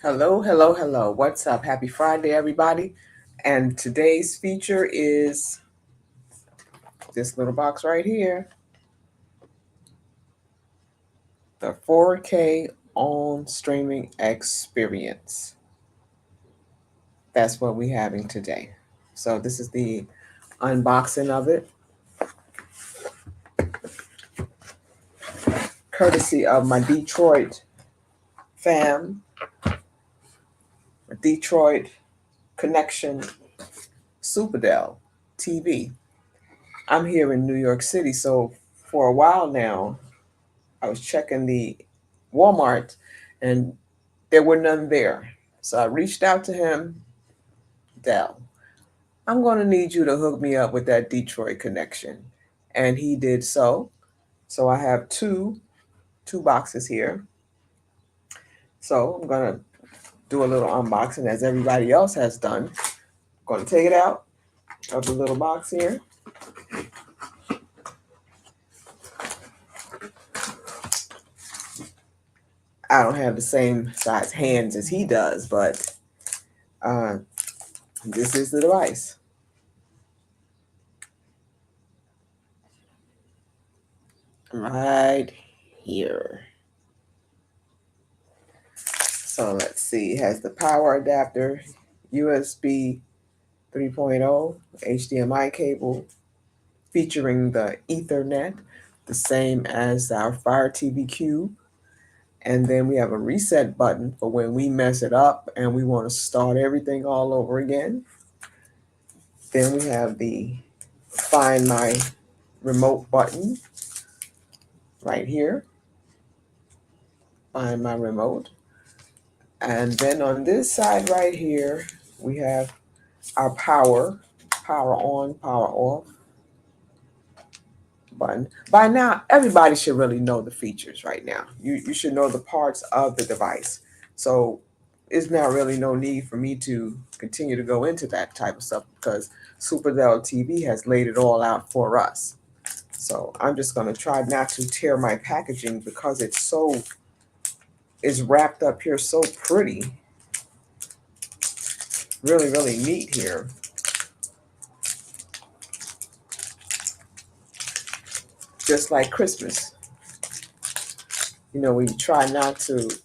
Hello, hello, hello. What's up? Happy Friday, everybody. And today's feature is this little box right here, the 4K on streaming experience. That's what we're having today. So this is the unboxing of it, courtesy of my Detroit fam, Detroit Connection Superdell TV. I'm here in New York City, so for a while now, I was checking the Walmart and there were none there. So I reached out to him, Dell. I'm going to need you to hook me up with that Detroit connection. And he did so. So I have two boxes here. So I'm going to do a little unboxing as everybody else has done. I'm going to take it out of the little box here. I don't have the same size hands as he does, but this is the device. Right here. So let's see, it has the power adapter, USB 3.0, HDMI cable featuring the Ethernet, the same as our Fire TV Cube. And then we have a reset button for when we mess it up and we want to start everything all over again. Then we have the Find My Remote button right here. Find My Remote. And then on this side right here, we have our power on, power off button. By now, everybody should really know the features right now. You should know the parts of the device. So it's not really no need for me to continue to go into that type of stuff because Superdell TV has laid it all out for us. So I'm just going to try not to tear my packaging because it's wrapped up here so pretty. Really, really neat here. Just like Christmas. You know, we try not to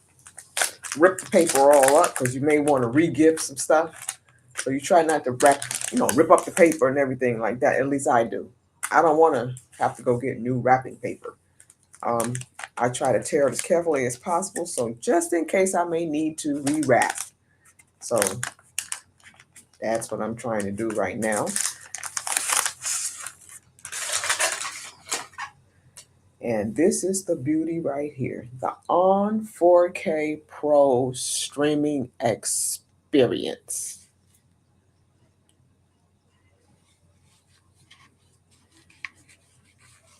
rip the paper all up because you may want to re-gift some stuff. So you try not to rip up the paper and everything like that. At least I do. I don't want to have to go get new wrapping paper. I try to tear it as carefully as possible. So just in case I may need to rewrap. So that's what I'm trying to do right now. And this is the beauty right here, the On 4K Pro streaming experience.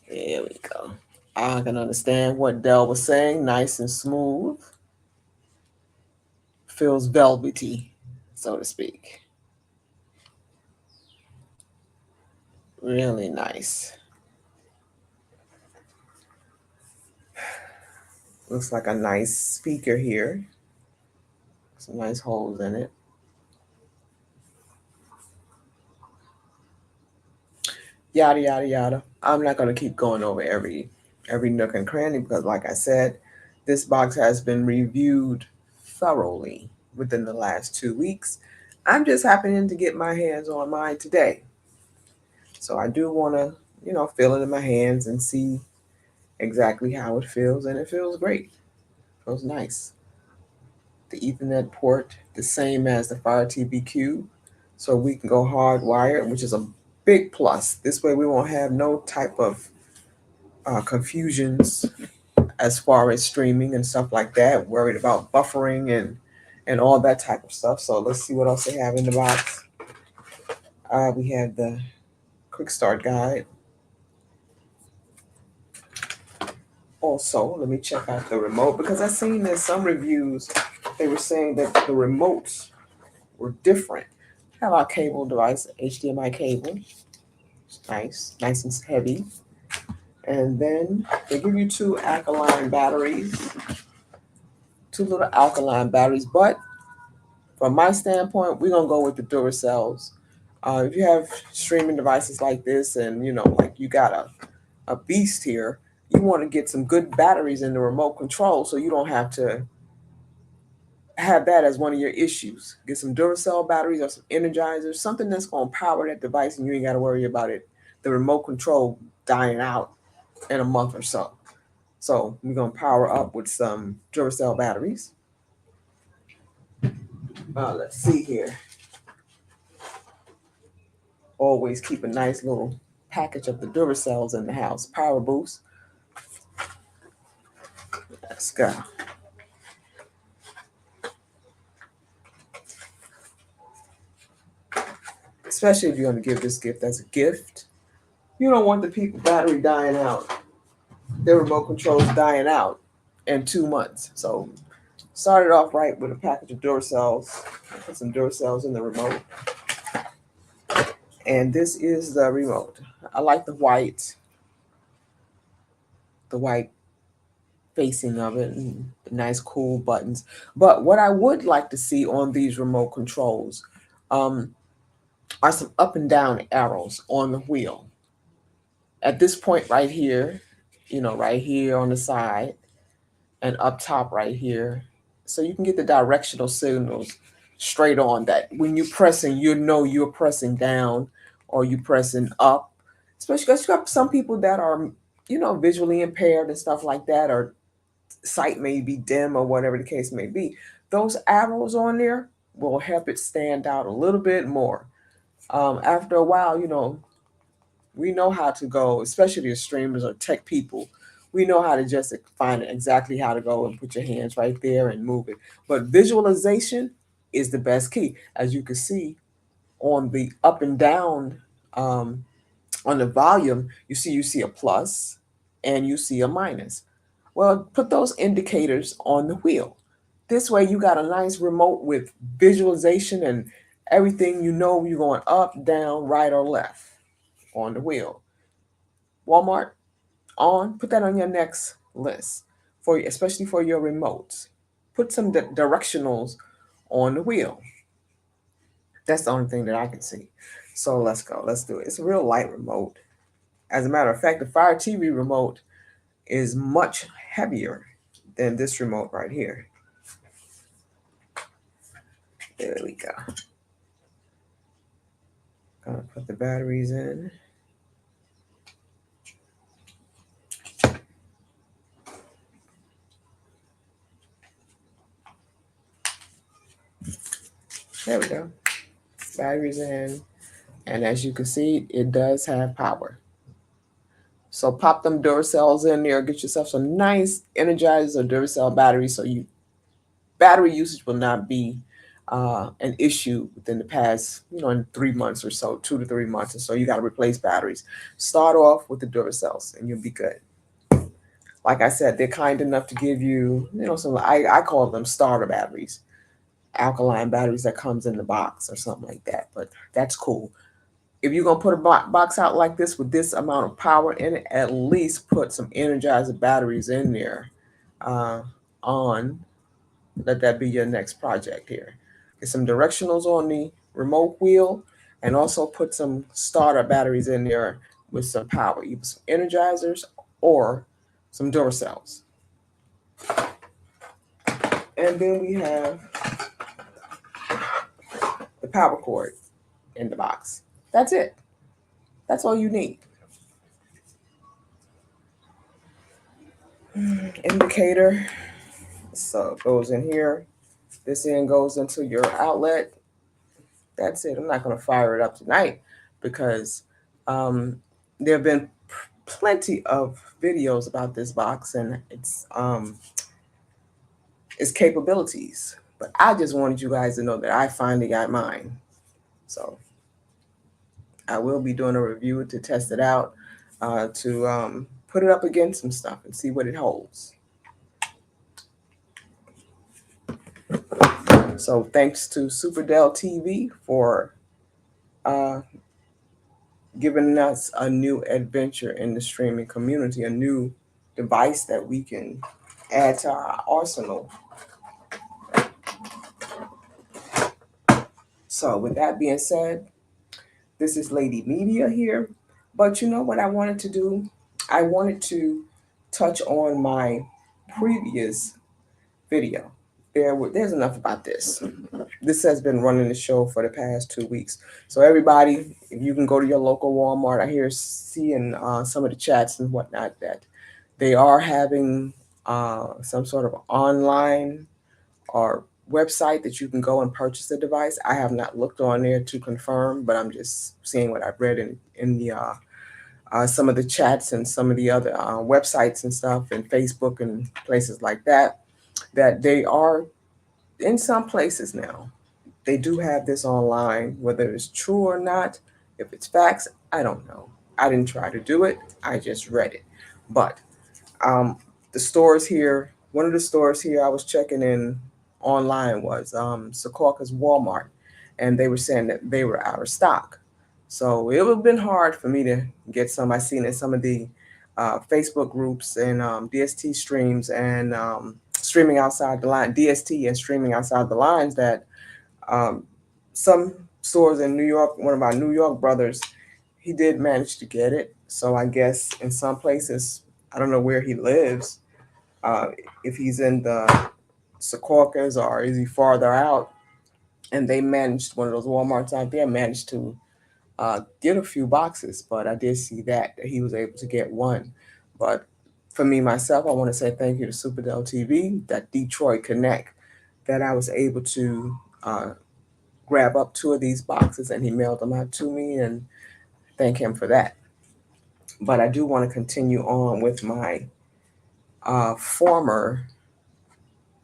There we go. I can understand what Dell was saying, nice and smooth. Feels velvety, so to speak. Really nice. Looks like a nice speaker here. Some nice holes in it. Yada, yada, yada. I'm not going to keep going over every nook and cranny because, like I said, this box has been reviewed thoroughly within the last 2 weeks. I'm just happening to get my hands on mine today. So I do want to, feel it in my hands and see exactly how it feels, and it feels great. It feels nice. The Ethernet port, the same as the Fire TV Cube, so we can go hardwired, which is a big plus. This way we won't have no type of confusions as far as streaming and stuff like that, worried about buffering and all that type of stuff. So let's see what else they have in the box. We have the quick start guide. Also, let me check out the remote because I've seen in some reviews they were saying that the remotes were different. Have our cable device, HDMI cable. It's nice and heavy. And then they give you two little alkaline batteries, but from my standpoint, we're gonna go with the Duracells. If you have streaming devices like this, and like you got a beast here, you want to get some good batteries in the remote control, so you don't have to have that as one of your issues. Get some Duracell batteries or some energizers, something that's going to power that device, and you ain't got to worry about the remote control dying out in a month or so. So we're going to power up with some Duracell batteries. Let's see here. Always keep a nice little package of the Duracells in the house. Power boost. Let's go. Especially if you're going to give this gift as a gift. You don't want the people battery dying out, their remote controls dying out in 2 months. So start it off right with a package of Duracells. Put some Duracells in the remote. And this is the remote. I like the white facing of it, and the nice cool buttons. But what I would like to see on these remote controls are some up and down arrows on the wheel. At this point right here, right here on the side, and up top right here. So you can get the directional signals straight on, that when you're pressing, you're pressing down or you pressing up. Especially because you got some people that are, visually impaired and stuff like that, or sight may be dim or whatever the case may be. Those arrows on there will help it stand out a little bit more. After a while, we know how to go, especially the streamers or tech people. We know how to just find exactly how to go and put your hands right there and move it. But visualization is the best key. As you can see on the up and down, on the volume, you see a plus and you see a minus. Well, put those indicators on the wheel. This way you got a nice remote with visualization and everything, you're going up, down, right, or left on the wheel. Walmart, put that on your next list, especially for your remotes. Put some directionals on the wheel. That's the only thing that I can see. So let's go. Let's do it. It's a real light remote. As a matter of fact, the Fire TV remote is much heavier than this remote right here. There we go. Gonna put the batteries in. There we go. Batteries in. And as you can see, it does have power. So pop them Duracells in there. Get yourself some nice Energizer or Duracell batteries, so battery usage will not be an issue within the past, in 3 months or so, 2 to 3 months or so. You got to replace batteries. Start off with the Duracells, and you'll be good. Like I said, they're kind enough to give you, some, I call them starter batteries, alkaline batteries that comes in the box or something like that. But that's cool. If you're gonna put a box out like this with this amount of power in it, at least put some Energizer batteries in there. On Let that be your next project here. Get some directionals on the remote wheel, and also put some starter batteries in there with some power, either some Energizers or some Duracells. And then we have the power cord in the box. That's it. That's all you need. Indicator. So it goes in here. This end goes into your outlet. That's it. I'm not going to fire it up tonight because there have been plenty of videos about this box and its capabilities. But I just wanted you guys to know that I finally got mine. So I will be doing a review to test it out, to put it up against some stuff and see what it holds. So thanks to Superdell TV for giving us a new adventure in the streaming community, a new device that we can add to our arsenal. So with that being said, this is Lady Media here. But you know what I wanted to do? I wanted to touch on my previous video. There's enough about this. This has been running the show for the past 2 weeks. So everybody, if you can go to your local Walmart, I hear seeing some of the chats and whatnot that they are having some sort of online or website that you can go and purchase a device. I have not looked on there to confirm, but I'm just seeing what I've read in the some of the chats and some of the other websites and stuff and Facebook and places like that, that they are in some places now. They do have this online, whether it's true or not. If it's facts, I don't know. I didn't try to do it. I just read it. But um, the stores here, one of the stores here I was checking in online was Secaucus Walmart, and they were saying that they were out of stock. So it would have been hard for me to get some. I seen in some of the Facebook groups and DST streams and streaming outside the line, DST and streaming outside the lines that um, some stores in New York, one of my New York brothers, he did manage to get it. So I guess in some places, I don't know where he lives, uh, if he's in the Secaucus or is he farther out, and they managed, one of those Walmarts out there managed to get a few boxes, but I did see that he was able to get one. But for me myself, I want to say thank you to Superdell TV, that Detroit Connect, that I was able to grab up two of these boxes and he mailed them out to me, and thank him for that. But I do want to continue on with my former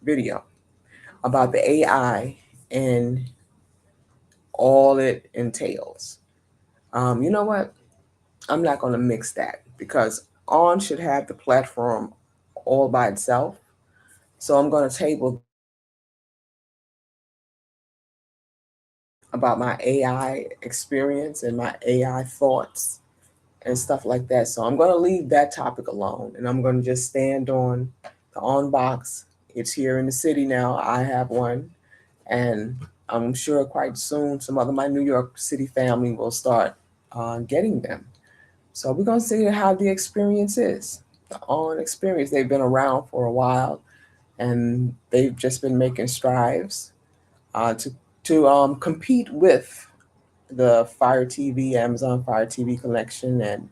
video about the AI and all it entails. You know what? I'm not going to mix that because On should have the platform all by itself. So I'm going to table that about my AI experience and my AI thoughts and stuff like that. So I'm going to leave that topic alone and I'm going to just stand on the On box. It's here in the city now. I have one, and I'm sure quite soon some other my New York City family will start getting them. So we're going to see how the experience is. The On experience, they've been around for a while and they've just been making strides to compete with the Fire TV, Amazon Fire TV collection, and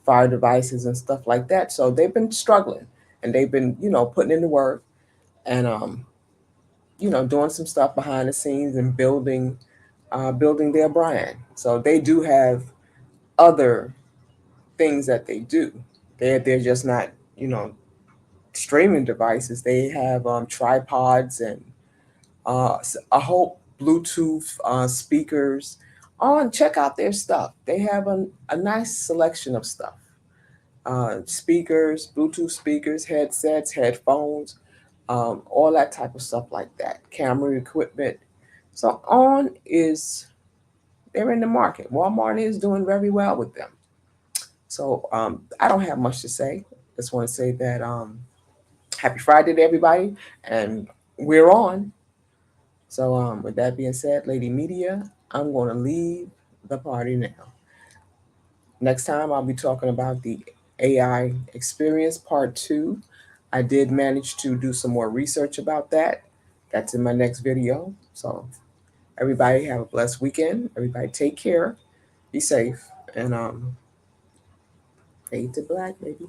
Fire devices and stuff like that. So they've been struggling, and they've been, putting in the work and doing some stuff behind the scenes and building their brand. So they do have other things that they do. They're just not, you know, streaming devices. They have tripods and a whole Bluetooth speakers. On check out their stuff. They have a nice selection of stuff. Speakers, Bluetooth speakers, headsets, headphones, all that type of stuff like that. Camera equipment. So On is they're in the market. Walmart is doing very well with them. So I don't have much to say. Just want to say that happy Friday to everybody, and we're on. So with that being said, Lady Media, I'm going to leave the party now. Next time I'll be talking about the AI experience part 2. I did manage to do some more research about that. That's in my next video. So everybody have a blessed weekend. Everybody take care. Be safe. And fade to black, baby.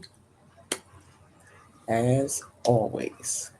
As always.